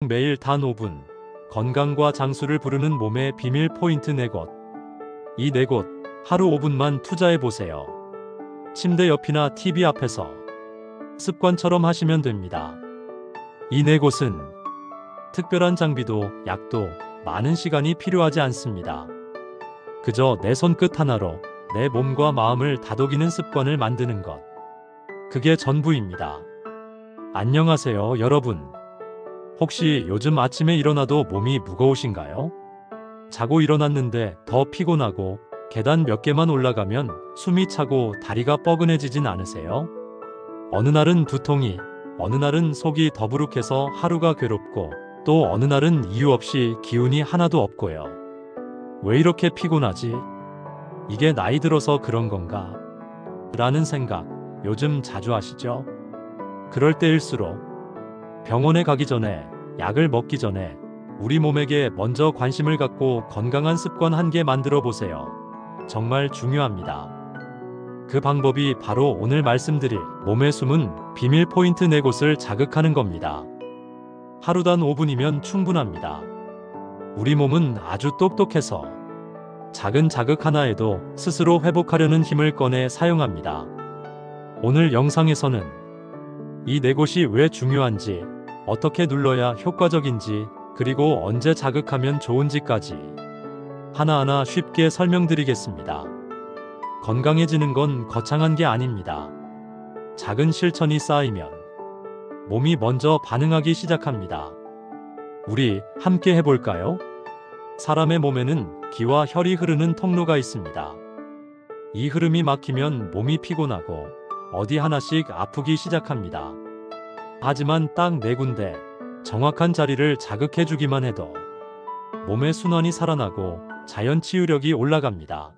매일 단 5분 건강과 장수를 부르는 몸의 비밀 포인트 4곳. 이 4곳 하루 5분만 투자해 보세요. 침대 옆이나 TV 앞에서 습관처럼 하시면 됩니다. 이 4곳은 특별한 장비도 약도 많은 시간이 필요하지 않습니다. 그저 내 손끝 하나로 내 몸과 마음을 다독이는 습관을 만드는 것. 그게 전부입니다. 안녕하세요, 여러분. 혹시 요즘 아침에 일어나도 몸이 무거우신가요? 자고 일어났는데 더 피곤하고 계단 몇 개만 올라가면 숨이 차고 다리가 뻐근해지진 않으세요? 어느 날은 두통이, 어느 날은 속이 더부룩해서 하루가 괴롭고 또 어느 날은 이유 없이 기운이 하나도 없고요. 왜 이렇게 피곤하지? 이게 나이 들어서 그런 건가? 라는 생각 요즘 자주 하시죠? 그럴 때일수록 병원에 가기 전에, 약을 먹기 전에 우리 몸에게 먼저 관심을 갖고 건강한 습관 한 개 만들어 보세요. 정말 중요합니다. 그 방법이 바로 오늘 말씀드릴 몸에 숨은 비밀 포인트 4곳을 자극하는 겁니다. 하루 단 5분이면 충분합니다. 우리 몸은 아주 똑똑해서 작은 자극 하나에도 스스로 회복하려는 힘을 꺼내 사용합니다. 오늘 영상에서는 이 4곳이 왜 중요한지, 어떻게 눌러야 효과적인지, 그리고 언제 자극하면 좋은지까지 하나하나 쉽게 설명드리겠습니다. 건강해지는 건 거창한 게 아닙니다. 작은 실천이 쌓이면 몸이 먼저 반응하기 시작합니다. 우리 함께 해볼까요? 사람의 몸에는 기와 혈이 흐르는 통로가 있습니다. 이 흐름이 막히면 몸이 피곤하고 어디 하나씩 아프기 시작합니다. 하지만 딱 4군데 정확한 자리를 자극해주기만 해도 몸의 순환이 살아나고 자연 치유력이 올라갑니다.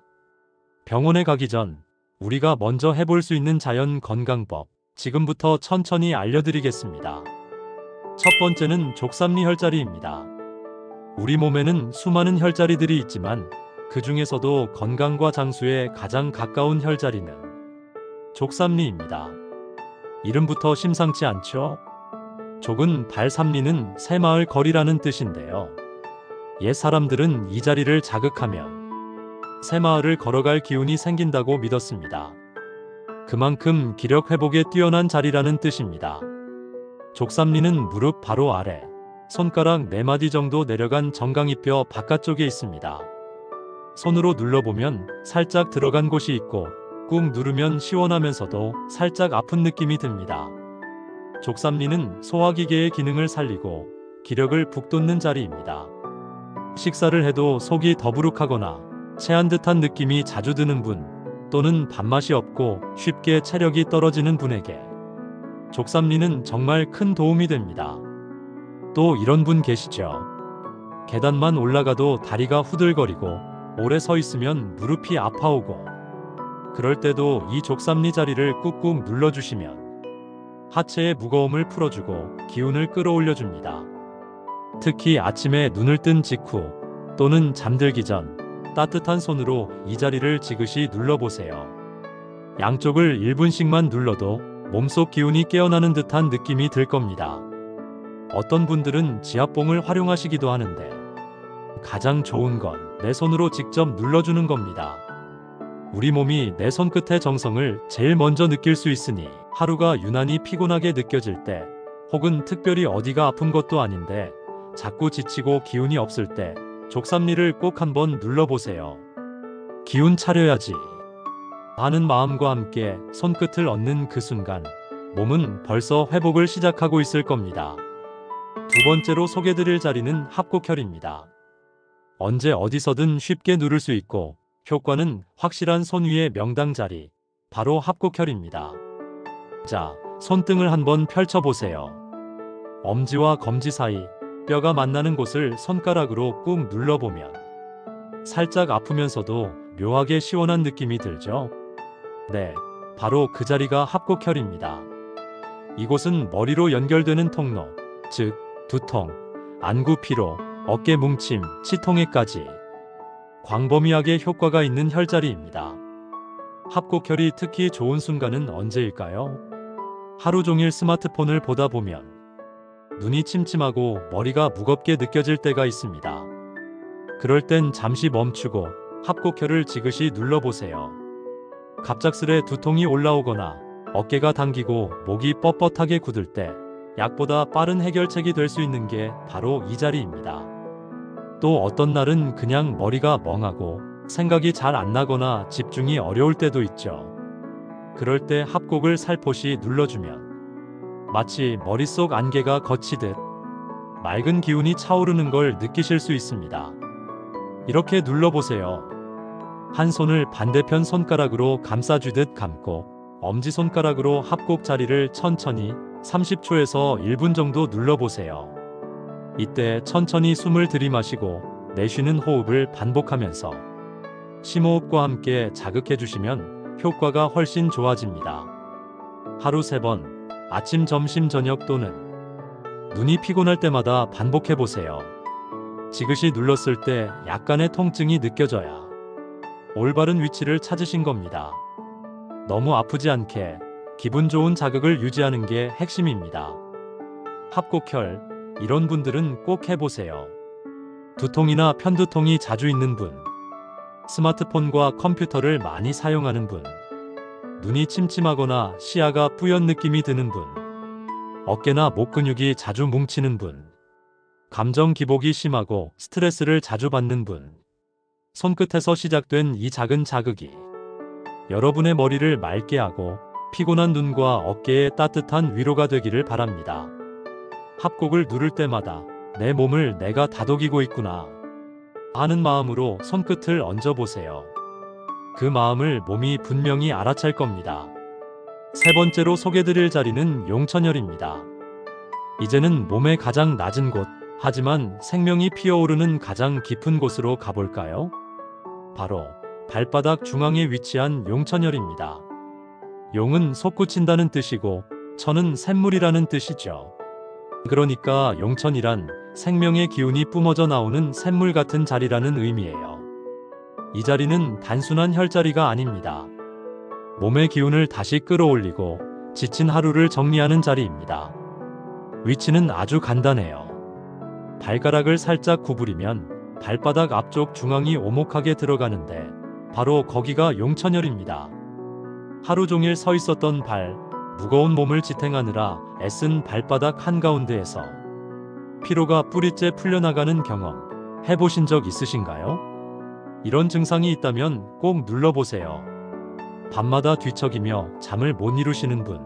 병원에 가기 전 우리가 먼저 해볼 수 있는 자연 건강법, 지금부터 천천히 알려드리겠습니다. 첫 번째는 족삼리 혈자리입니다. 우리 몸에는 수많은 혈자리들이 있지만 그 중에서도 건강과 장수에 가장 가까운 혈자리는 족삼리입니다. 이름부터 심상치 않죠? 족은 발삼리는 새마을 거리라는 뜻인데요. 옛 사람들은 이 자리를 자극하면 새마을을 걸어갈 기운이 생긴다고 믿었습니다. 그만큼 기력 회복에 뛰어난 자리라는 뜻입니다. 족삼리는 무릎 바로 아래, 손가락 4마디 정도 내려간 정강이뼈 바깥쪽에 있습니다. 손으로 눌러보면 살짝 들어간 곳이 있고 꾹 누르면 시원하면서도 살짝 아픈 느낌이 듭니다. 족삼리는 소화기계의 기능을 살리고 기력을 북돋는 자리입니다. 식사를 해도 속이 더부룩하거나 체한 듯한 느낌이 자주 드는 분, 또는 밥맛이 없고 쉽게 체력이 떨어지는 분에게 족삼리는 정말 큰 도움이 됩니다. 또 이런 분 계시죠? 계단만 올라가도 다리가 후들거리고 오래 서 있으면 무릎이 아파오고, 그럴 때도 이 족삼리 자리를 꾹꾹 눌러주시면 하체의 무거움을 풀어주고 기운을 끌어올려줍니다. 특히 아침에 눈을 뜬 직후 또는 잠들기 전 따뜻한 손으로 이 자리를 지그시 눌러보세요. 양쪽을 1분씩만 눌러도 몸속 기운이 깨어나는 듯한 느낌이 들 겁니다. 어떤 분들은 지압봉을 활용하시기도 하는데 가장 좋은 건 내 손으로 직접 눌러주는 겁니다. 우리 몸이 내 손끝의 정성을 제일 먼저 느낄 수 있으니 하루가 유난히 피곤하게 느껴질 때, 혹은 특별히 어디가 아픈 것도 아닌데 자꾸 지치고 기운이 없을 때 족삼리를 꼭 한번 눌러보세요. 기운 차려야지 하는 마음과 함께 손끝을 얹는 그 순간 몸은 벌써 회복을 시작하고 있을 겁니다. 두 번째로 소개드릴 자리는 합곡혈입니다. 언제 어디서든 쉽게 누를 수 있고 효과는 확실한 손 위의 명당 자리, 바로 합곡혈입니다. 자, 손등을 한번 펼쳐보세요. 엄지와 검지 사이 뼈가 만나는 곳을 손가락으로 꾹 눌러보면 살짝 아프면서도 묘하게 시원한 느낌이 들죠? 네, 바로 그 자리가 합곡혈입니다. 이곳은 머리로 연결되는 통로, 즉 두통, 안구 피로, 어깨 뭉침, 치통에까지 광범위하게 효과가 있는 혈자리입니다. 합곡혈이 특히 좋은 순간은 언제일까요? 하루 종일 스마트폰을 보다 보면 눈이 침침하고 머리가 무겁게 느껴질 때가 있습니다. 그럴 땐 잠시 멈추고 합곡혈을 지그시 눌러보세요. 갑작스레 두통이 올라오거나 어깨가 당기고 목이 뻣뻣하게 굳을 때 약보다 빠른 해결책이 될 수 있는 게 바로 이 자리입니다. 또 어떤 날은 그냥 머리가 멍하고 생각이 잘 안 나거나 집중이 어려울 때도 있죠. 그럴 때 합곡을 살포시 눌러주면 마치 머릿속 안개가 걷히듯 맑은 기운이 차오르는 걸 느끼실 수 있습니다. 이렇게 눌러보세요. 한 손을 반대편 손가락으로 감싸주듯 감고 엄지손가락으로 합곡 자리를 천천히 30초에서 1분 정도 눌러보세요. 이때 천천히 숨을 들이마시고 내쉬는 호흡을 반복하면서 심호흡과 함께 자극해주시면 효과가 훨씬 좋아집니다. 하루 3번, 아침, 점심, 저녁 또는 눈이 피곤할 때마다 반복해보세요. 지그시 눌렀을 때 약간의 통증이 느껴져야 올바른 위치를 찾으신 겁니다. 너무 아프지 않게 기분 좋은 자극을 유지하는 게 핵심입니다. 합곡혈, 이런 분들은 꼭 해보세요. 두통이나 편두통이 자주 있는 분, 스마트폰과 컴퓨터를 많이 사용하는 분, 눈이 침침하거나 시야가 뿌연 느낌이 드는 분, 어깨나 목 근육이 자주 뭉치는 분, 감정 기복이 심하고 스트레스를 자주 받는 분, 손끝에서 시작된 이 작은 자극이 여러분의 머리를 맑게 하고 피곤한 눈과 어깨에 따뜻한 위로가 되기를 바랍니다. 합곡을 누를 때마다 내 몸을 내가 다독이고 있구나 하는 마음으로 손끝을 얹어보세요. 그 마음을 몸이 분명히 알아챌 겁니다. 3번째로 소개드릴 자리는 용천혈입니다. 이제는 몸의 가장 낮은 곳, 하지만 생명이 피어오르는 가장 깊은 곳으로 가볼까요? 바로 발바닥 중앙에 위치한 용천혈입니다. 용은 솟구친다는 뜻이고 천은 샘물이라는 뜻이죠. 그러니까 용천이란 생명의 기운이 뿜어져 나오는 샘물 같은 자리라는 의미예요. 이 자리는 단순한 혈자리가 아닙니다. 몸의 기운을 다시 끌어올리고 지친 하루를 정리하는 자리입니다. 위치는 아주 간단해요. 발가락을 살짝 구부리면 발바닥 앞쪽 중앙이 오목하게 들어가는데 바로 거기가 용천혈입니다. 하루 종일 서 있었던 발, 무거운 몸을 지탱하느라 애쓴 발바닥 한가운데에서 피로가 뿌리째 풀려나가는 경험 해보신 적 있으신가요? 이런 증상이 있다면 꼭 눌러보세요. 밤마다 뒤척이며 잠을 못 이루시는 분,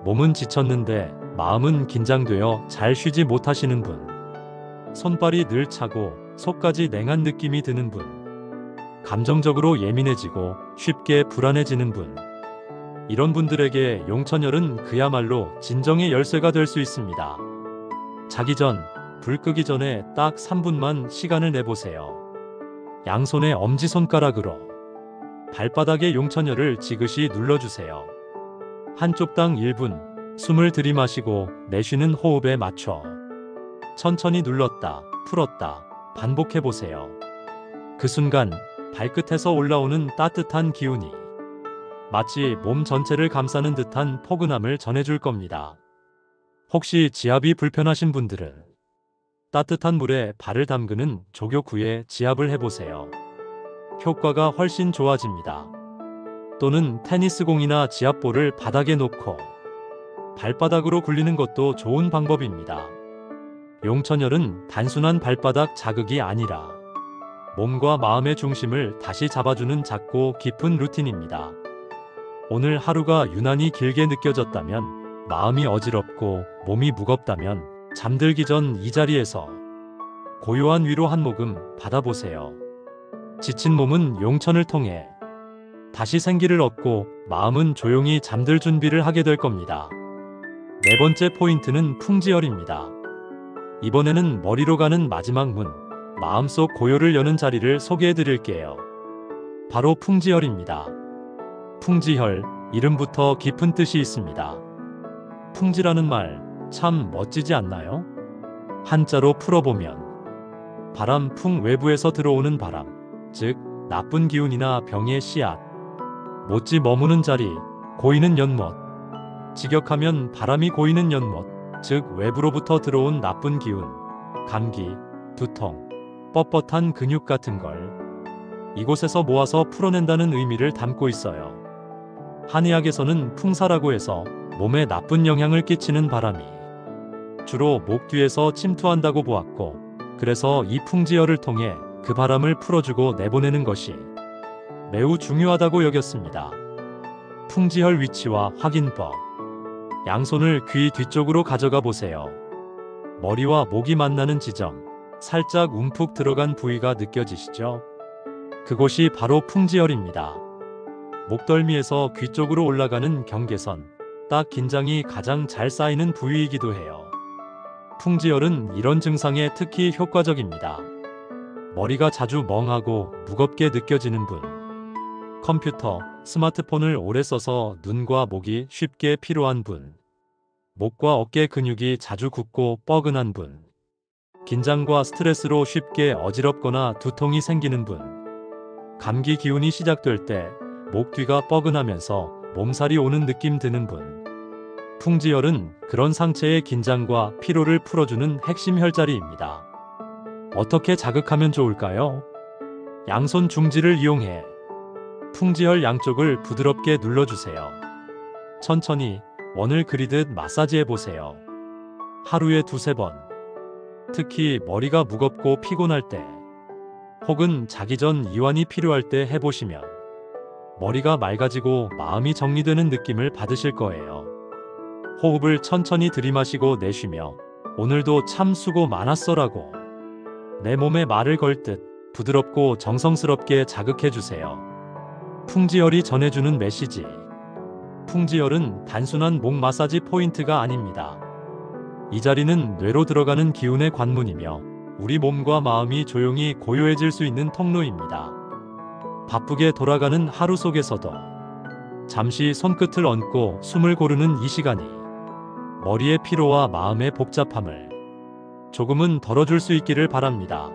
몸은 지쳤는데 마음은 긴장되어 잘 쉬지 못하시는 분, 손발이 늘 차고 속까지 냉한 느낌이 드는 분, 감정적으로 예민해지고 쉽게 불안해지는 분, 이런 분들에게 용천혈은 그야말로 진정의 열쇠가 될 수 있습니다. 자기 전, 불 끄기 전에 딱 3분만 시간을 내보세요. 양손의 엄지손가락으로 발바닥의 용천혈을 지그시 눌러주세요. 한쪽당 1분, 숨을 들이마시고 내쉬는 호흡에 맞춰 천천히 눌렀다, 풀었다, 반복해보세요. 그 순간 발끝에서 올라오는 따뜻한 기운이 마치 몸 전체를 감싸는 듯한 포근함을 전해줄 겁니다. 혹시 지압이 불편하신 분들은 따뜻한 물에 발을 담그는 족욕 후에 지압을 해보세요. 효과가 훨씬 좋아집니다. 또는 테니스공이나 지압볼을 바닥에 놓고 발바닥으로 굴리는 것도 좋은 방법입니다. 용천혈은 단순한 발바닥 자극이 아니라 몸과 마음의 중심을 다시 잡아주는 작고 깊은 루틴입니다. 오늘 하루가 유난히 길게 느껴졌다면, 마음이 어지럽고 몸이 무겁다면 잠들기 전 이 자리에서 고요한 위로 한 모금 받아보세요. 지친 몸은 용천을 통해 다시 생기를 얻고 마음은 조용히 잠들 준비를 하게 될 겁니다. 4번째 포인트는 풍지혈입니다. 이번에는 머리로 가는 마지막 문, 마음속 고요를 여는 자리를 소개해 드릴게요. 바로 풍지혈입니다. 풍지혈, 이름부터 깊은 뜻이 있습니다. 풍지라는 말 참 멋지지 않나요? 한자로 풀어보면 바람, 풍, 외부에서 들어오는 바람, 즉 나쁜 기운이나 병의 씨앗, 못지 머무는 자리, 고이는 연못, 직역하면 바람이 고이는 연못, 즉 외부로부터 들어온 나쁜 기운, 감기, 두통, 뻣뻣한 근육 같은 걸 이곳에서 모아서 풀어낸다는 의미를 담고 있어요. 한의학에서는 풍사라고 해서 몸에 나쁜 영향을 끼치는 바람이 주로 목 뒤에서 침투한다고 보았고, 그래서 이 풍지열을 통해 그 바람을 풀어주고 내보내는 것이 매우 중요하다고 여겼습니다. 풍지열 위치와 확인법. 양손을 귀 뒤쪽으로 가져가 보세요. 머리와 목이 만나는 지점, 살짝 움푹 들어간 부위가 느껴지시죠? 그곳이 바로 풍지열입니다. 목덜미에서 귀 쪽으로 올라가는 경계선, 딱 긴장이 가장 잘 쌓이는 부위이기도 해요. 풍지열은 이런 증상에 특히 효과적입니다. 머리가 자주 멍하고 무겁게 느껴지는 분, 컴퓨터, 스마트폰을 오래 써서 눈과 목이 쉽게 피로한 분, 목과 어깨 근육이 자주 굽고 뻐근한 분, 긴장과 스트레스로 쉽게 어지럽거나 두통이 생기는 분, 감기 기운이 시작될 때 목 뒤가 뻐근하면서 몸살이 오는 느낌 드는 분. 풍지열은 그런 상체의 긴장과 피로를 풀어주는 핵심 혈자리입니다. 어떻게 자극하면 좋을까요? 양손 중지를 이용해 풍지열 양쪽을 부드럽게 눌러주세요. 천천히 원을 그리듯 마사지해보세요. 하루에 2~3번. 특히 머리가 무겁고 피곤할 때, 혹은 자기 전 이완이 필요할 때 해보시면 머리가 맑아지고 마음이 정리되는 느낌을 받으실 거예요. 호흡을 천천히 들이마시고 내쉬며 오늘도 참 수고 많았어라고 내 몸에 말을 걸 듯 부드럽고 정성스럽게 자극해주세요. 풍지열이 전해주는 메시지. 풍지열은 단순한 목 마사지 포인트가 아닙니다. 이 자리는 뇌로 들어가는 기운의 관문이며 우리 몸과 마음이 조용히 고요해질 수 있는 통로입니다. 바쁘게 돌아가는 하루 속에서도 잠시 손끝을 얹고 숨을 고르는 이 시간이 머리의 피로와 마음의 복잡함을 조금은 덜어줄 수 있기를 바랍니다.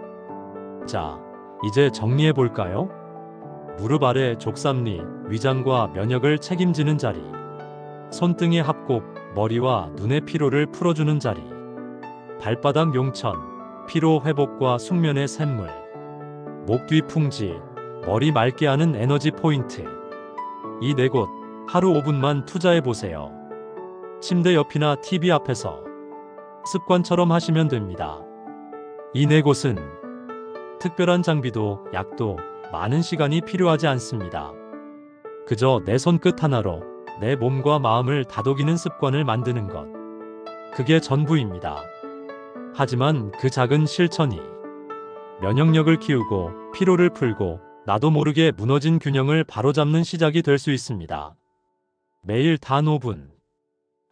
자, 이제 정리해볼까요? 무릎 아래 족삼리, 위장과 면역을 책임지는 자리, 손등의 합곡, 머리와 눈의 피로를 풀어주는 자리, 발바닥 용천, 피로 회복과 숙면의 샘물, 목 뒤 풍지, 머리 맑게 하는 에너지 포인트. 이 4곳 하루 5분만 투자해보세요. 침대 옆이나 TV 앞에서 습관처럼 하시면 됩니다. 이 4곳은 특별한 장비도 약도 많은 시간이 필요하지 않습니다. 그저 내 손끝 하나로 내 몸과 마음을 다독이는 습관을 만드는 것. 그게 전부입니다. 하지만 그 작은 실천이 면역력을 키우고 피로를 풀고 나도 모르게 무너진 균형을 바로잡는 시작이 될 수 있습니다. 매일 단 5분.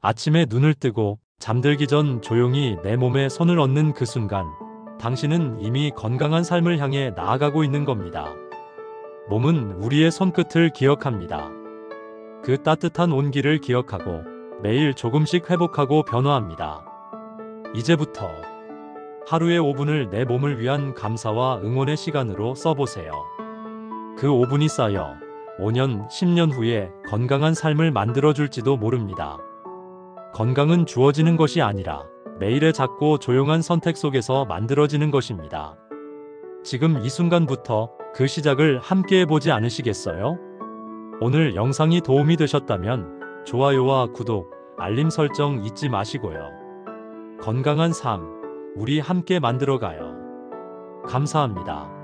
아침에 눈을 뜨고 잠들기 전 조용히 내 몸에 손을 얹는 그 순간, 당신은 이미 건강한 삶을 향해 나아가고 있는 겁니다. 몸은 우리의 손끝을 기억합니다. 그 따뜻한 온기를 기억하고 매일 조금씩 회복하고 변화합니다. 이제부터 하루의 5분을 내 몸을 위한 감사와 응원의 시간으로 써보세요. 그 5분이 쌓여 5년, 10년 후에 건강한 삶을 만들어줄지도 모릅니다. 건강은 주어지는 것이 아니라 매일의 작고 조용한 선택 속에서 만들어지는 것입니다. 지금 이 순간부터 그 시작을 함께 해보지 않으시겠어요? 오늘 영상이 도움이 되셨다면 좋아요와 구독, 알림 설정 잊지 마시고요. 건강한 삶, 우리 함께 만들어가요. 감사합니다.